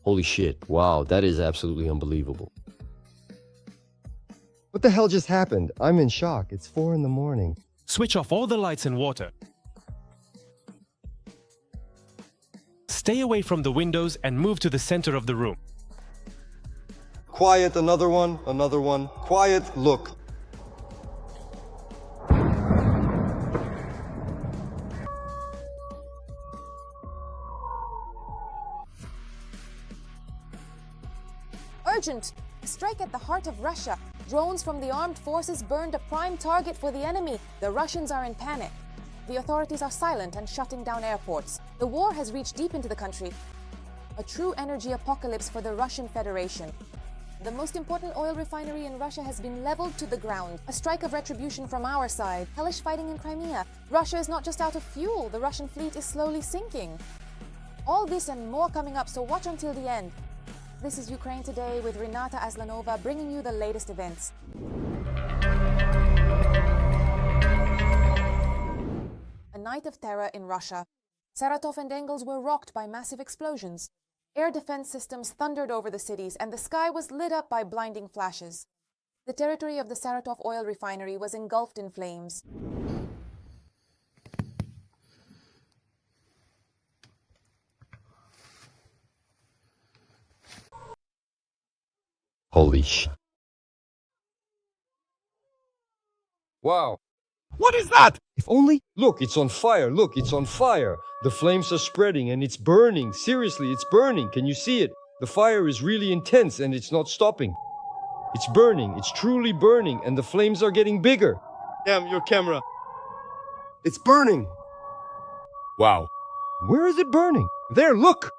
Holy shit. Wow, that is absolutely unbelievable. What the hell just happened? I'm in shock. It's 4 in the morning. Switch off all the lights and water. Stay away from the windows and move to the center of the room. Quiet, another one, another one. Quiet, look. Urgent! A strike at the heart of Russia. Drones from the armed forces burned a prime target for the enemy. The Russians are in panic. The authorities are silent and shutting down airports. The war has reached deep into the country. A true energy apocalypse for the Russian Federation. The most important oil refinery in Russia has been leveled to the ground. A strike of retribution from our side. Hellish fighting in Crimea. Russia is not just out of fuel, the Russian fleet is slowly sinking. All this and more coming up, so watch until the end. This is Ukraine Today with Renata Aslanova bringing you the latest events. A night of terror in Russia. Saratov and Engels were rocked by massive explosions. Air defense systems thundered over the cities and the sky was lit up by blinding flashes. The territory of the Saratov oil refinery was engulfed in flames. Holy shit. Wow. What is that? If only... Look, it's on fire. Look, it's on fire. The flames are spreading and it's burning. Seriously, it's burning. Can you see it? The fire is really intense and it's not stopping. It's burning. It's truly burning and the flames are getting bigger. Damn, your camera. It's burning. Wow. Where is it burning? There, look.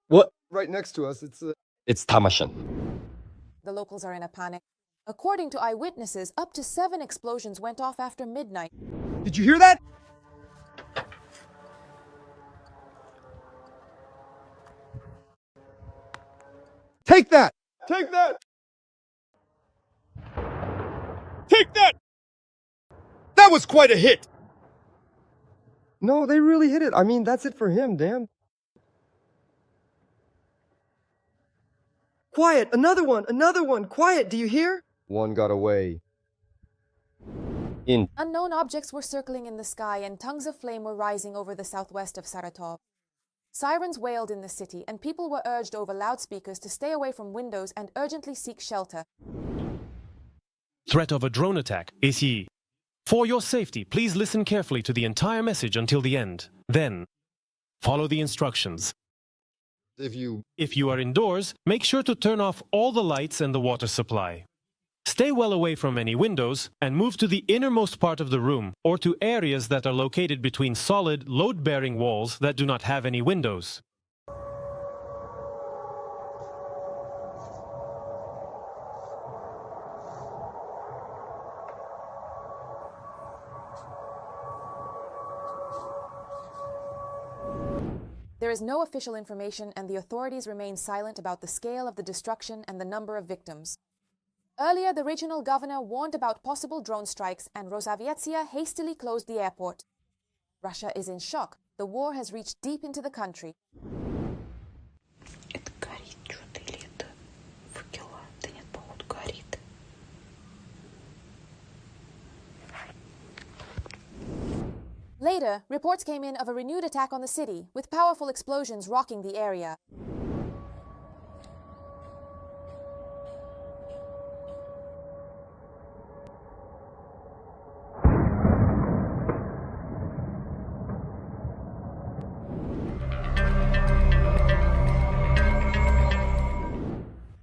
What? Right next to us, It's Tamashan. The locals are in a panic. According to eyewitnesses, up to 7 explosions went off after midnight. Did you hear that? Take that! Take that! Take that! That was quite a hit! No, they really hit it. I mean, that's it for him, damn. Quiet, another one, quiet, do you hear? One got away. Unknown objects were circling in the sky and tongues of flame were rising over the southwest of Saratov. Sirens wailed in the city and people were urged over loudspeakers to stay away from windows and urgently seek shelter. Threat of a drone attack, ici. For your safety, please listen carefully to the entire message until the end. Then, follow the instructions. If you are indoors, make sure to turn off all the lights and the water supply. Stay well away from any windows and move to the innermost part of the room or to areas that are located between solid, load-bearing walls that do not have any windows. There is no official information and the authorities remain silent about the scale of the destruction and the number of victims. Earlier, the regional governor warned about possible drone strikes and Rosavietsia hastily closed the airport. Russia is in shock. The war has reached deep into the country. Later, reports came in of a renewed attack on the city, with powerful explosions rocking the area.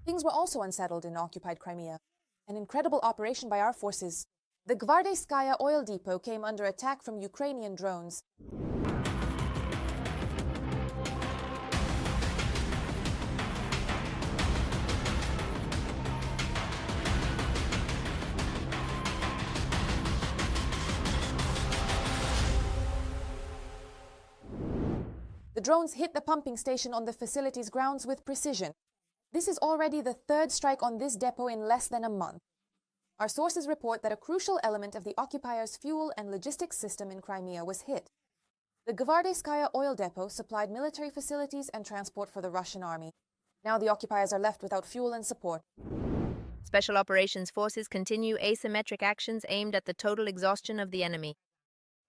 Things were also unsettled in occupied Crimea. An incredible operation by our forces. The Gvardeyskaya oil depot came under attack from Ukrainian drones. The drones hit the pumping station on the facility's grounds with precision. This is already the 3rd strike on this depot in less than a month. Our sources report that a crucial element of the occupiers' fuel and logistics system in Crimea was hit. The Gvardeyskaya oil depot supplied military facilities and transport for the Russian army. Now the occupiers are left without fuel and support. Special operations forces continue asymmetric actions aimed at the total exhaustion of the enemy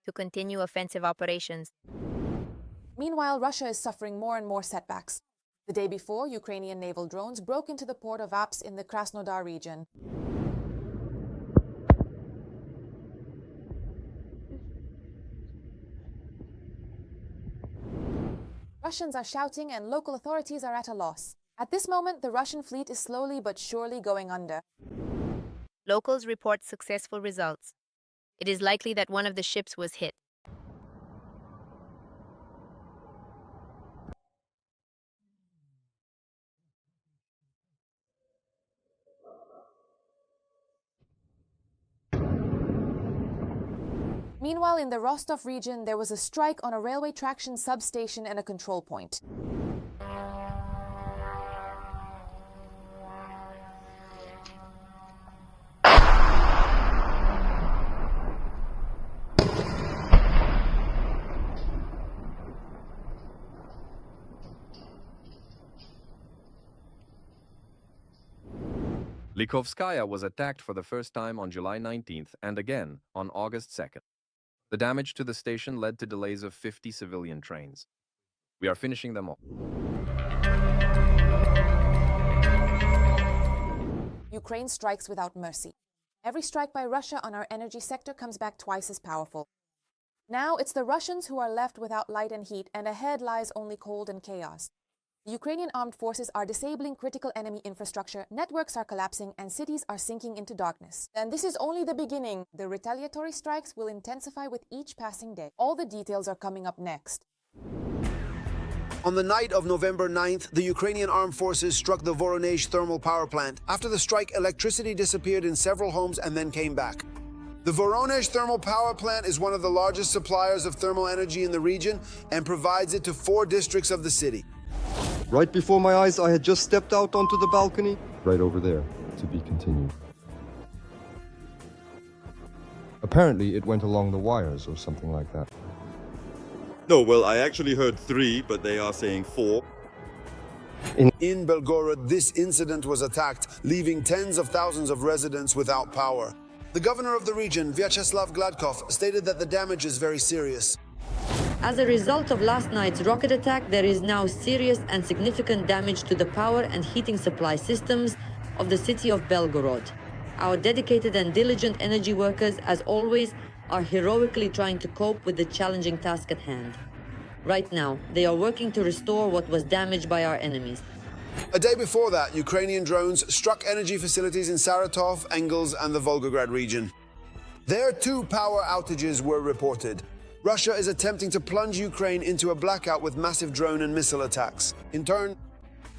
to continue offensive operations. Meanwhile, Russia is suffering more and more setbacks. The day before, Ukrainian naval drones broke into the port of Erupts in the Krasnodar region. Russians are shouting and local authorities are at a loss. At this moment, the Russian fleet is slowly but surely going under. Locals report successful results. It is likely that one of the ships was hit. Meanwhile, in the Rostov region, there was a strike on a railway traction substation and a control point. Likovskaya was attacked for the first time on July 19th and again on August 2nd. The damage to the station led to delays of 50 civilian trains. We are finishing them all. Ukraine strikes without mercy. Every strike by Russia on our energy sector comes back twice as powerful. Now it's the Russians who are left without light and heat, and ahead lies only cold and chaos. The Ukrainian armed forces are disabling critical enemy infrastructure, networks are collapsing, and cities are sinking into darkness. And this is only the beginning. The retaliatory strikes will intensify with each passing day. All the details are coming up next. On the night of November 9th, the Ukrainian armed forces struck the Voronezh thermal power plant. After the strike, electricity disappeared in several homes and then came back. The Voronezh thermal power plant is one of the largest suppliers of thermal energy in the region and provides it to 4 districts of the city. Right before my eyes, I had just stepped out onto the balcony. Right over there, to be continued. Apparently, it went along the wires or something like that. No, well, I actually heard 3, but they are saying 4. In Belgorod, this incident was attacked, leaving tens of thousands of residents without power. The governor of the region, Vyacheslav Gladkov, stated that the damage is very serious. As a result of last night's rocket attack, there is now serious and significant damage to the power and heating supply systems of the city of Belgorod. Our dedicated and diligent energy workers, as always, are heroically trying to cope with the challenging task at hand. Right now, they are working to restore what was damaged by our enemies. A day before that, Ukrainian drones struck energy facilities in Saratov, Engels, and the Volgograd region. There, 2 power outages were reported. Russia is attempting to plunge Ukraine into a blackout with massive drone and missile attacks. In turn,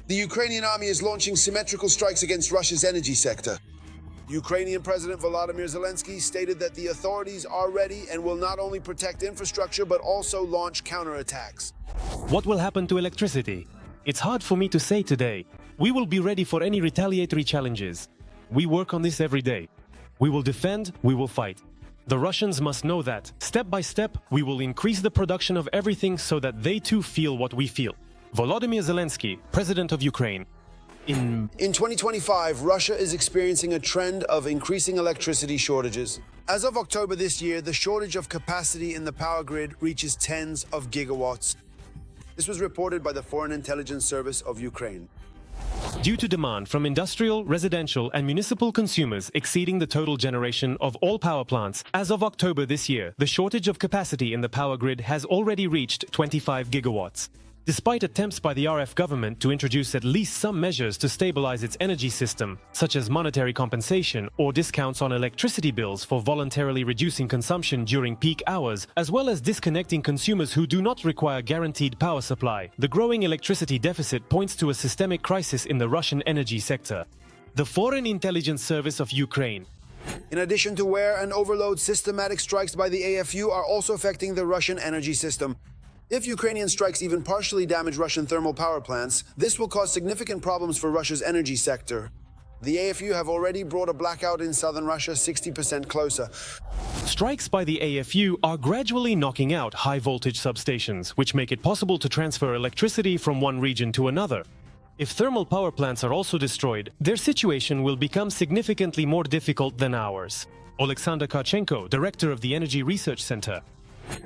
the Ukrainian army is launching symmetrical strikes against Russia's energy sector. Ukrainian President Volodymyr Zelensky stated that the authorities are ready and will not only protect infrastructure but also launch counterattacks. What will happen to electricity? It's hard for me to say today. We will be ready for any retaliatory challenges. We work on this every day. We will defend, we will fight. The Russians must know that, step by step, we will increase the production of everything so that they too feel what we feel. Volodymyr Zelensky, President of Ukraine. In 2025, Russia is experiencing a trend of increasing electricity shortages. As of October this year, the shortage of capacity in the power grid reaches tens of gigawatts. This was reported by the Foreign Intelligence Service of Ukraine. Due to demand from industrial, residential, and municipal consumers exceeding the total generation of all power plants, as of October this year, the shortage of capacity in the power grid has already reached 25 gigawatts. Despite attempts by the RF government to introduce at least some measures to stabilize its energy system, such as monetary compensation or discounts on electricity bills for voluntarily reducing consumption during peak hours, as well as disconnecting consumers who do not require guaranteed power supply, the growing electricity deficit points to a systemic crisis in the Russian energy sector. The Foreign Intelligence Service of Ukraine. In addition to wear and overload, systematic strikes by the AFU are also affecting the Russian energy system. If Ukrainian strikes even partially damage Russian thermal power plants, this will cause significant problems for Russia's energy sector. The AFU have already brought a blackout in southern Russia 60% closer. Strikes by the AFU are gradually knocking out high-voltage substations, which make it possible to transfer electricity from one region to another. If thermal power plants are also destroyed, their situation will become significantly more difficult than ours. Alexander Karchenko, director of the Energy Research Center.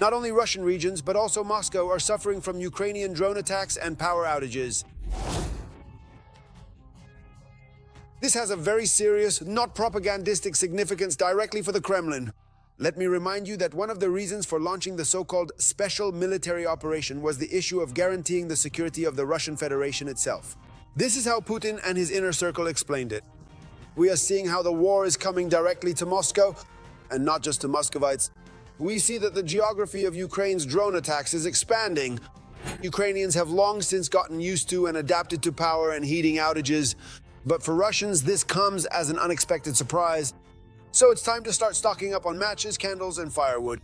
Not only Russian regions, but also Moscow are suffering from Ukrainian drone attacks and power outages. This has a very serious, not propagandistic significance directly for the Kremlin. Let me remind you that one of the reasons for launching the so-called special military operation was the issue of guaranteeing the security of the Russian Federation itself. This is how Putin and his inner circle explained it. We are seeing how the war is coming directly to Moscow, and not just to Muscovites. We see that the geography of Ukraine's drone attacks is expanding. Ukrainians have long since gotten used to and adapted to power and heating outages. But for Russians, this comes as an unexpected surprise. So it's time to start stocking up on matches, candles, and firewood.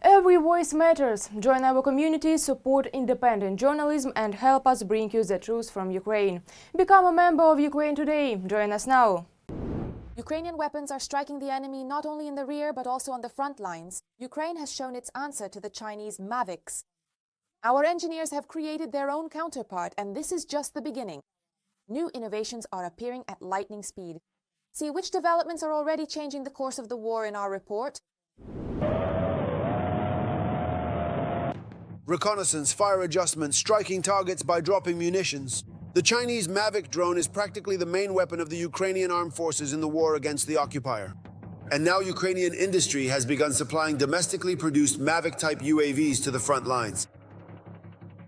Every voice matters. Join our community, support independent journalism, and help us bring you the truth from Ukraine. Become a member of Ukraine today. Join us now. Ukrainian weapons are striking the enemy not only in the rear but also on the front lines. Ukraine has shown its answer to the Chinese Mavics. Our engineers have created their own counterpart, and this is just the beginning. New innovations are appearing at lightning speed. See which developments are already changing the course of the war in our report. Reconnaissance, fire adjustment, striking targets by dropping munitions. The Chinese Mavic drone is practically the main weapon of the Ukrainian armed forces in the war against the occupier. And now Ukrainian industry has begun supplying domestically produced Mavic-type UAVs to the front lines.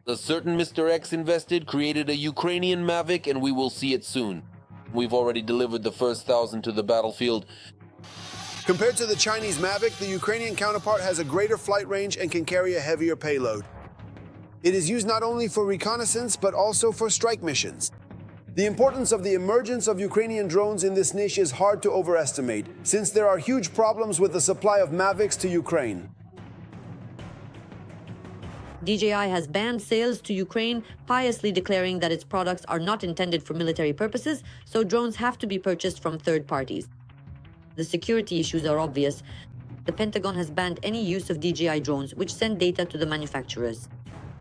A certain Mr. X invested, created a Ukrainian Mavic, and we will see it soon. We've already delivered the first 1,000 to the battlefield. Compared to the Chinese Mavic, the Ukrainian counterpart has a greater flight range and can carry a heavier payload. It is used not only for reconnaissance, but also for strike missions. The importance of the emergence of Ukrainian drones in this niche is hard to overestimate, since there are huge problems with the supply of Mavics to Ukraine. DJI has banned sales to Ukraine, piously declaring that its products are not intended for military purposes, so drones have to be purchased from third parties. The security issues are obvious. The Pentagon has banned any use of DJI drones, which send data to the manufacturers.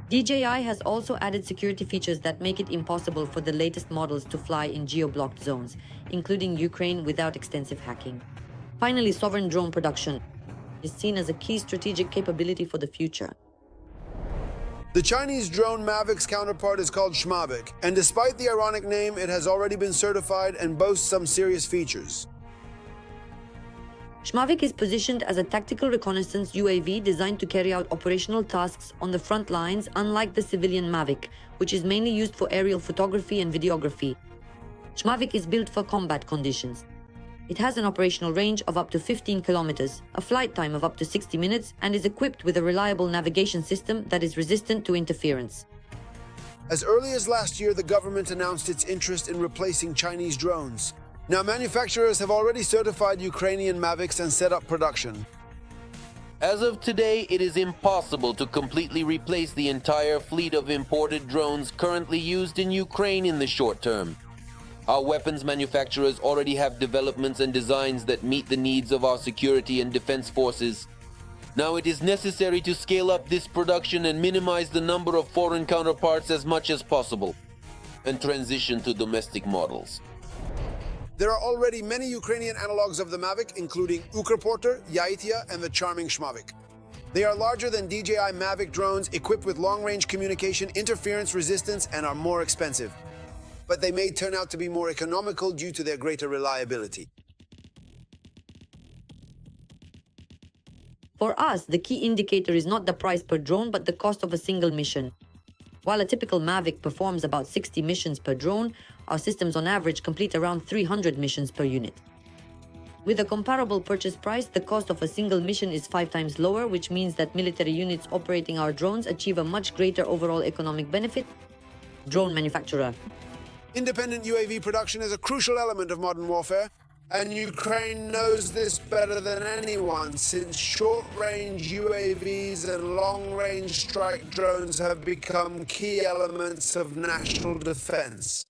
DJI has also added security features that make it impossible for the latest models to fly in geo-blocked zones, including Ukraine without extensive hacking. Finally, sovereign drone production is seen as a key strategic capability for the future. The Chinese drone Mavic's counterpart is called Shmavik, and despite the ironic name, it has already been certified and boasts some serious features. Shmavik is positioned as a tactical reconnaissance UAV designed to carry out operational tasks on the front lines, unlike the civilian Mavic, which is mainly used for aerial photography and videography. Shmavik is built for combat conditions. It has an operational range of up to 15 kilometers, a flight time of up to 60 minutes, and is equipped with a reliable navigation system that is resistant to interference. As early as last year, the government announced its interest in replacing Chinese drones. Now, manufacturers have already certified Ukrainian Mavics and set up production. As of today, it is impossible to completely replace the entire fleet of imported drones currently used in Ukraine in the short term. Our weapons manufacturers already have developments and designs that meet the needs of our security and defense forces. Now it is necessary to scale up this production and minimize the number of foreign counterparts as much as possible, and transition to domestic models. There are already many Ukrainian analogs of the Mavic, including Ukreporter, Yaitia, and the charming Shmavik. They are larger than DJI Mavic drones, equipped with long-range communication, interference resistance, and are more expensive. But they may turn out to be more economical due to their greater reliability. For us, the key indicator is not the price per drone, but the cost of a single mission. While a typical Mavic performs about 60 missions per drone, our systems on average complete around 300 missions per unit. With a comparable purchase price, the cost of a single mission is 5 times lower, which means that military units operating our drones achieve a much greater overall economic benefit. Drone manufacturer. Independent UAV production is a crucial element of modern warfare. And Ukraine knows this better than anyone, since short-range UAVs and long-range strike drones have become key elements of national defense.